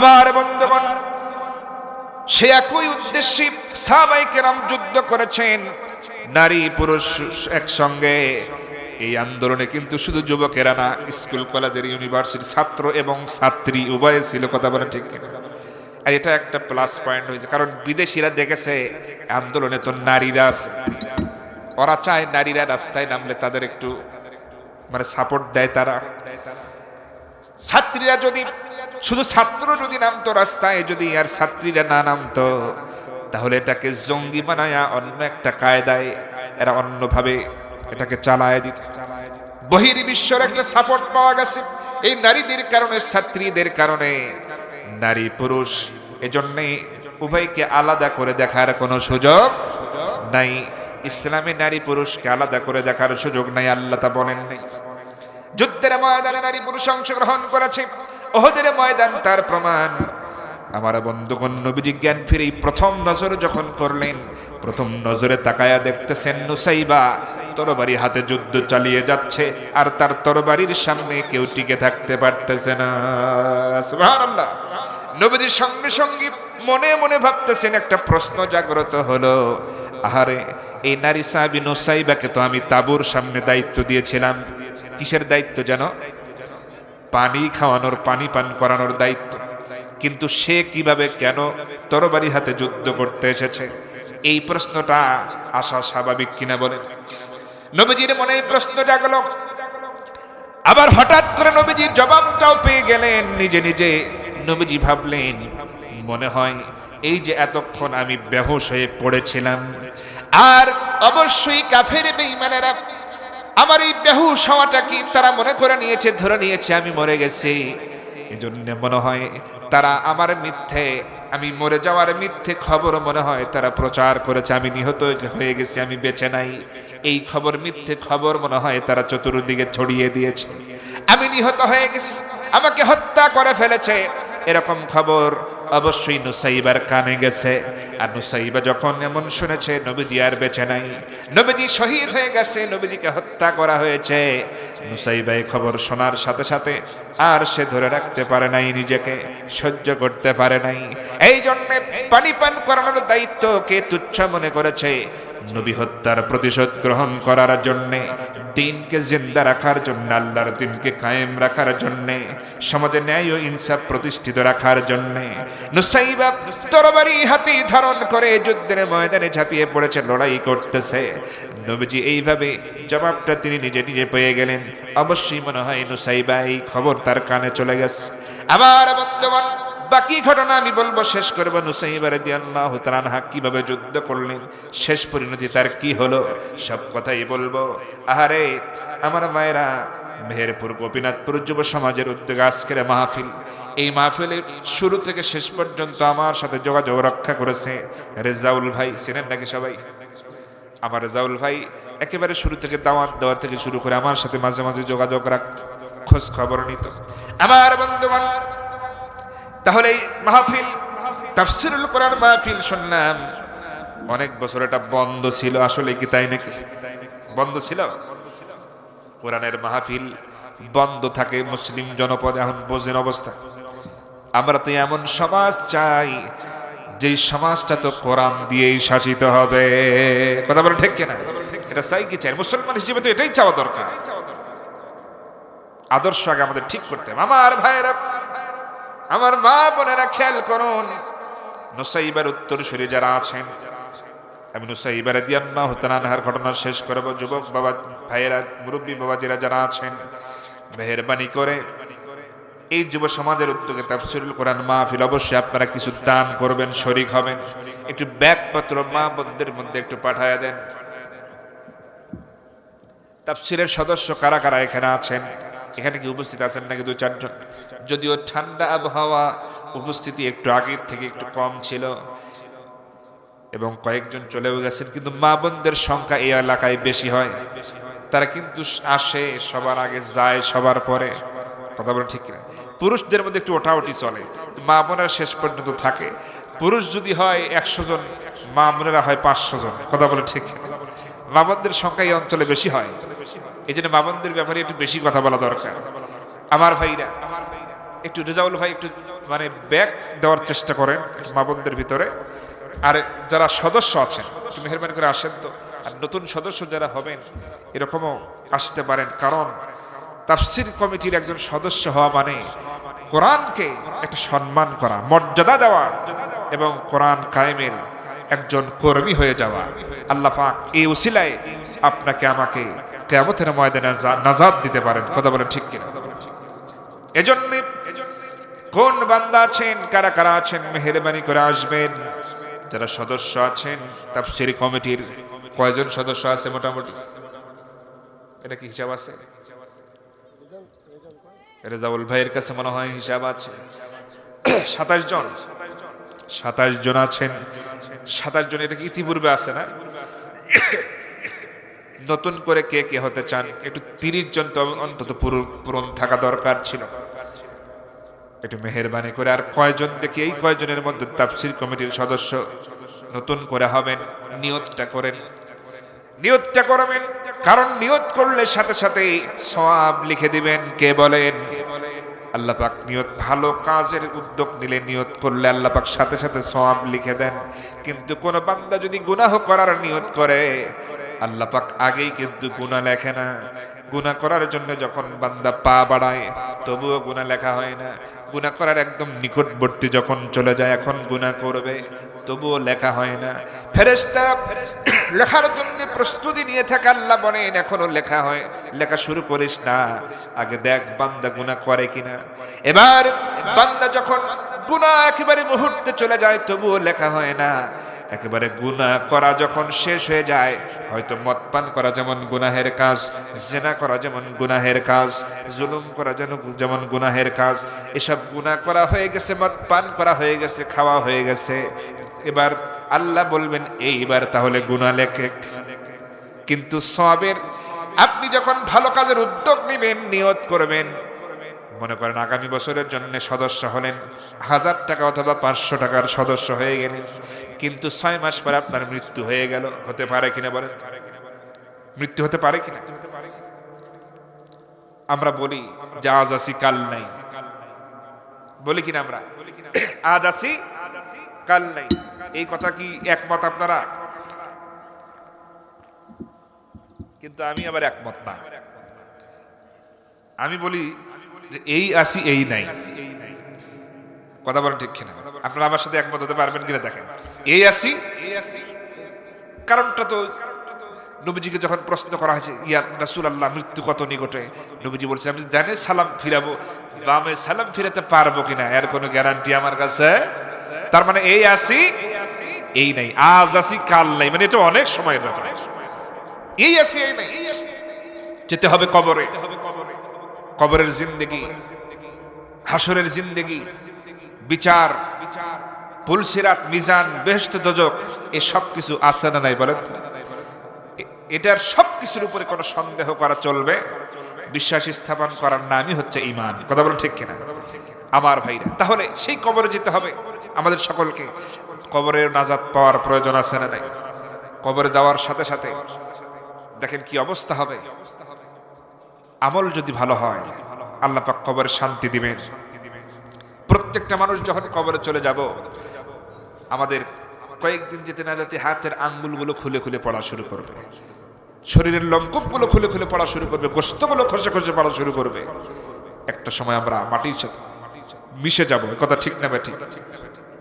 আমার বন্ধুগণ, সে একই উদ্দেশ্যে সাহাবায়ে কেরাম যুদ্ধ করেছেন, নারী পুরুষ একসঙ্গে। এই আন্দোলনে কিন্তু শুধু যুবকেরা না, স্কুল কলেজের ইউনিভার্সিটির ছাত্র এবং ছাত্রী উভয়ে ছিল। কথা বলে ঠিক কিনা? আর এটা একটা প্লাস পয়েন্ট হয়েছে, কারণ বিদেশিরা দেখেছে আন্দোলনে তো নারীরা আছে, ওরা চায় নারীরা রাস্তায় নামলে তাদের একটু সাপোর্ট দেয় তারা। ছাত্রীরা যদি, শুধু ছাত্র যদি নামতো রাস্তায়, যদি আর ছাত্রীরা না নামতো, তাহলে এটাকে জঙ্গি বানায়া অন্য একটা কায়দায় এরা অন্যভাবে এটাকে চালায় দিত। বহির্বিশ্বের একটা সাপোর্ট পাওয়া গেছে এই নারীদের কারণে, ছাত্রীদের কারণে। নারী পুরুষ এজন্যে উভয়কে আলাদা করে দেখার কোনো সুযোগ নাই। ইসলামে নারী পুরুষকে আলাদা করে দেখার সুযোগ নাই, আল্লাহ তা বলেন নাই। যুদ্ধের ময়দানে নারী পুরুষ অংশগ্রহণ করেছে, ওহদের ময়দান তার প্রমাণ। আমার বন্ধুগণ, নবীজি জ্ঞান ফিরে প্রথম নজর যখন করলেন, প্রথম নজরে তাকায়া দেখতেছেন নুসাইবা তরবারি হাতে যুদ্ধ চালিয়ে যাচ্ছে, আর তার তরবারির সামনে কেউ টিকে থাকতে পারতেছে না। সুবহানাল্লাহ। নবীজির সঙ্গে সঙ্গে মনে মনে ভাবতেছেন, একটা প্রশ্ন জাগ্রত হলো, আহারে এই নারী সাহাবী নুসাইবাকে তো আমি তাবুর সামনে দায়িত্ব দিয়েছিলাম। কিসের দায়িত্ব যেন? পানি খাওয়ানোর, পানি পান করানোর দায়িত্ব। কিন্তু সে কিভাবে, কেন তরবারি হাতে যুদ্ধ করতে এসেছে? এই প্রশ্নটা আসা স্বাভাবিক কিনা বলেন? নবীজির মনে এই প্রশ্ন জাগলো। আবার হঠাৎ করে নবীজির জবাবটাও পেয়ে গেলেন নিজে নিজে। নবীজি ভাবলেন, মনে হয় এই যে এতক্ষণ আমি বেহুশ হয়ে পড়েছিলাম, আর অবশ্যই কাফের বেঈমানেরা আমার এই বেহুশ হওয়াটা কি তারা মনে করে নিয়েছে, ধরে নিয়েছে আমি মরে গেছি। এজন্য মনে হয় তারা আমার মিথ্যে, আমি মরে যাওয়ার মিথ্যে খবর মনে হয় তারা প্রচার করেছে, আমি নিহত হয়ে গেছি, আমি বেঁচে নাই। এই খবর, মিথ্যে খবর মনে হয় তারা চতুর্দিকে ছড়িয়ে দিয়েছে, আমি নিহত হয়ে গেছি, আমাকে হত্যা করে ফেলেছে। এরকম খবর অবশ্যই নুসাইবার কানে গেছে। আর নুসাইবা যখন এমন শুনেছে নবীজি আর বেঁচে নাই, নবীজি শহীদ হয়ে গেছে, নবীজিকে হত্যা করা হয়েছে, নুসাইবা এই খবর শোনার সাথে সাথে আর সে ধরে রাখতে পারে নাই, নিজেকে সহ্য করতে পারে নাই। এই জন্য পানি পান করানোর দায়িত্বকে তুচ্ছ মনে করেছে। নবী হত্যার প্রতিশোধ গ্রহণ করার জন্য, দিনকে জিন্দা রাখার জন্য, আল্লাহর দিনকে কায়েম রাখার জন্য, সমাজে ন্যায় ও ইনসাফ প্রতিষ্ঠিত রাখার জন্য নুসাইবা তরবারি হাতে ধারণ করে যুদ্ধের ময়দানে ঝাঁপিয়ে পড়েছে, লড়াই করতেছে। নবীজি এইভাবে জবাবটা তিনি নিজে নিজে পেয়ে গেলেন। অবশ্যই মনে হয় নুসাইবা এই খবর তার কানে চলে গেছে। আমার বন্ধুগণ, বাকি ঘটনা আমি বলবো, শেষ করবো। নুসাইবা রাদিয়াল্লাহু তাআলা আনহা কিভাবে যুদ্ধ করলেন, শেষ পরিণতি তার কি হলো, সব কথাই বলবো। আহারে আমার মায়েরা, মেহেরপুর গোপীনাথপুর যুব সমাজের উদ্যোগে আজকের মাহফিল, এই মাহফিলে শুরু থেকে শেষ পর্যন্ত আমার সাথে যোগাযোগ রক্ষা করেছে রেজাউল ভাই। চেনেন নাকি সবাই? আমার রেজাউল ভাই একেবারে শুরু থেকে দাওয়াত দেওয়া থেকে শুরু করে আমার সাথে মাঝে মাঝে যোগাযোগ রাখত, খোঁজ খবর নিত। আমার বন্ধুগণ, তাহলে এই মাহফিল, তাফসীরুল কোরআন মাহফিল শুনলাম, অনেক বছর এটা বন্ধ ছিল। আসলে কি তাই নাকি? বন্ধ ছিল? কোরআনের মাহফিল বন্ধ থাকে মুসলিম জনপদে, এখন বোঝেন অবস্থা। আমরা তো এমন সমাজ চাই যেই সমাজটা তো কোরআন দিয়েই শাসিত হবে। কথা বলে ঠিক কিনা? এটা চাই কি চাই? মুসলমান হিসেবে তো এটাই চাওয়া দরকার। আদর্শ আগে আমাদের ঠিক করতে হবে। আমার ভাইয়েরা, আমার মা বোনেরা, খেয়াল করুন, নুসাইবার উত্তরসূরি যারা আছেন, আমি নুসাইবা রাদিয়াল্লাহু তাআলা আনহার ঘটনা শেষ করব। যুবক বাবা ভাইয়েরা, মুরব্বী বাবাজিরা যারা আছেন, মেহেরবানি করে এই যুব সমাজের উদ্যোগে তাফসীরুল কোরআন মাহফিল অবশ্যই আপনারা কিছু দান করবেন, শরীক হবেন। একটু ব্যাগপত্র মা বোনদের মধ্যে একটু পাঠায়া দেন। তাফসীরের সদস্য কারা কারা এখানে আছেন? এখানে কি উপস্থিত আছেন নাকি? 2-4 জন। যদিও ঠান্ডা আবহাওয়া, উপস্থিতি একটু আগের থেকে একটু কম ছিল এবং কয়েকজন চলেও গেছেন, কিন্তু মা বোনদের সংখ্যা এই এলাকায় বেশি হয়। তারা কিন্তু আসে সবার আগে, যায় সবার পরে। কথা বলেন ঠিক কিনা? পুরুষদের মধ্যে একটু ওঠাউটি চলে, মা বোনেরা শেষ পর্যন্ত থাকে। পুরুষ যদি হয় 100 জন, মা বোনেরা হয় 500 জন। কথা বলে ঠিক? মা বোনদের সংখ্যা এই অঞ্চলে বেশি হয়, এই জন্য মা বোনদের ব্যাপারে একটু বেশি কথা বলা দরকার। আমার ভাইরা, একটু রেজাউল ভাই একটু মানে ব্যাগ দেওয়ার চেষ্টা করেন মা বোনদের ভিতরে। আর যারা সদস্য আছেন একটু মেহেরবানি করে আসেন তো। আর নতুন সদস্য যারা হবেন এরকমও আসতে পারেন, কারণ তাফসীর কমিটির একজন সদস্য হওয়া মানে কোরআনকে একটা সম্মান করা, মর্যাদা দেওয়া এবং কোরআন কায়েমের একজন কর্মী হয়ে যাওয়া। আল্লাহ পাক এই উসিলায় আপনাকে আমাকে কিয়ামতের ময়দানে নাজাত দিতে পারেন। কথা বলেন ঠিক কিনা? এজন্য কোন বান্দা আছেন, কারা কারা আছেন মেহেরবানি করে আসবেন। যারা সদস্য আছেন তাফসীর কমিটির কয়জন সদস্য আছে মোটামুটি? এটা কি হিসাব আছে? রেজাউল ভাইয়ের কাছে মনে হয় হিসাব আছে 27 জন। 27 জন আছেন। 27 জন এটা কি ইতিপূর্বে আছে না? নতুন করে কে কে হতে চান? একটু 30 জন তো অন্তত পূরণ থাকা দরকার ছিল। একটু মেহেরবানি করে আর কয়জন দেখি, এই কয়জনের মধ্যে তাফসীর কমিটির সদস্য নতুন করে হবেন। নিয়তটা করেন, নিয়তটা করবেন, কারণ নিয়ত করলে সাথে সাথে সওয়াব লিখে দিবেন। কে বলেন? আল্লাহ পাক নিয়ত, ভালো কাজের উদ্যোগ নিলে নিয়ত করলে আল্লাহ পাক সাথে সাথে সওয়াব লিখে দেন। কিন্তু কোন বান্দা যদি গুনাহ করার নিয়ত করে আল্লাহ পাক আগেই কিন্তু গুনাহ লেখে না। গুনাহ করার জন্য যখন বান্দা পা বাড়ায় তবুও গুনাহ লেখা হয় না। গুনাহ করার একদম নিকটবর্তী যখন চলে যায় এখন গুনাহ করবে তবুও লেখা হয় না। ফেরেশতা লেখার জন্য প্রস্তুতি নিয়ে থাকে। আল্লাহ বলেন এখনো লেখা হয়, লেখা শুরু করিস না, আগে দেখ বান্দা গুনাহ করে কিনা। এবার বান্দা যখন গুনাহ একেবারে মুহূর্তে চলে যায় তবুও লেখা হয় না। একেবারে গুনাহ করা যখন শেষ হয়ে যায়, হয়তো মদ পান করা যেমন গুনাহের কাজ, জিনা করা যেমন গুনাহের কাজ, জুলুম করা যেমন গুনাহের কাজ, এসব গুনাহ করা হয়ে গেছে, মদ পান করা হয়ে গেছে, খাওয়া হয়ে গেছে। এবার আল্লাহ বলবেন এইবার তাহলে গুনাহ লেখে। কিন্তু সওয়াবের আপনি যখন ভালো কাজের উদ্যোগ নেবেন, নিয়ত করবেন, মনে করেন আগামী বছরের জন্য সদস্য হলেন, 1000 টাকা অথবা 500 টাকার সদস্য হয়ে গেলেন, কিন্তু 6 মাস পরে আপনার মৃত্যু হয়ে গেল। হতে পারে কিনা বলেন? মৃত্যু হতে পারে কিনা? আমরা বলি যে আজ আসি কাল নাই, বলি কিনা আমরা? আজ আসি কাল নাই, এই কথা কি একমত আপনারা? কিন্তু আমি আবার একমত না। আমি বলি এই আসি এই নাই। কথা বলেন ঠিক কিনা? আপনারা আমার সাথে একমত হতে পারবেন কিনা দেখেন। এই আসি, কারণটা তো নবীজিকে যখন প্রশ্ন করা হয়েছে, ইয়া রাসূলুল্লাহ মৃত্যু কত নিকটে, নবীজি বলছেন আমি ডানে সালাম ফিরাবো, বামে সালাম ফিরাতে পারবো কিনা এর কোনো গ্যারান্টি আমার কাছে। তার মানে এই আসি এই নাই, আজ আসি কাল নাই, মানে এটা অনেক সময়ের ব্যাপার। এই আসি এই নাই, যেতে হবে কবরে। কবরের জিন্দেগি, হাসরের জিন্দেগি, বিচার, পুলসিরাত, মিজান, বেহেশত, দোজখ, এই সব কিছু আছে না নাই বলেন? এটার সব কিছুর উপরে কোনো সন্দেহ করা চলবে? বিশ্বাস স্থাপন করার নামই হচ্ছে ঈমান। কথা বলেন ঠিক কিনা আমার ভাইরা? তাহলে সেই কবরে যেতে হবে আমাদের সকলকে। কবরের নাজাত পাওয়ার প্রয়োজন আছে না নাই? কবরে যাওয়ার সাথে সাথে দেখেন কি অবস্থা হবে। আমল যদি ভালো হয় আল্লাহ পাক কবরে শান্তি দিবেন। প্রত্যেকটা মানুষ যখন কবরে চলে যাব, আমাদের কয়েকদিন যেতে না যেতে হাতের আঙ্গুলগুলো খুলে খুলে পড়া শুরু করবে, শরীরের লোমকূপগুলো খুলে খুলে পড়া শুরু করবে, গোশতগুলো খসে খসে পড়া শুরু করবে। একটা সময় আমরা মাটির সাথে মিশে যাব। কথা ঠিক না? ঠিক।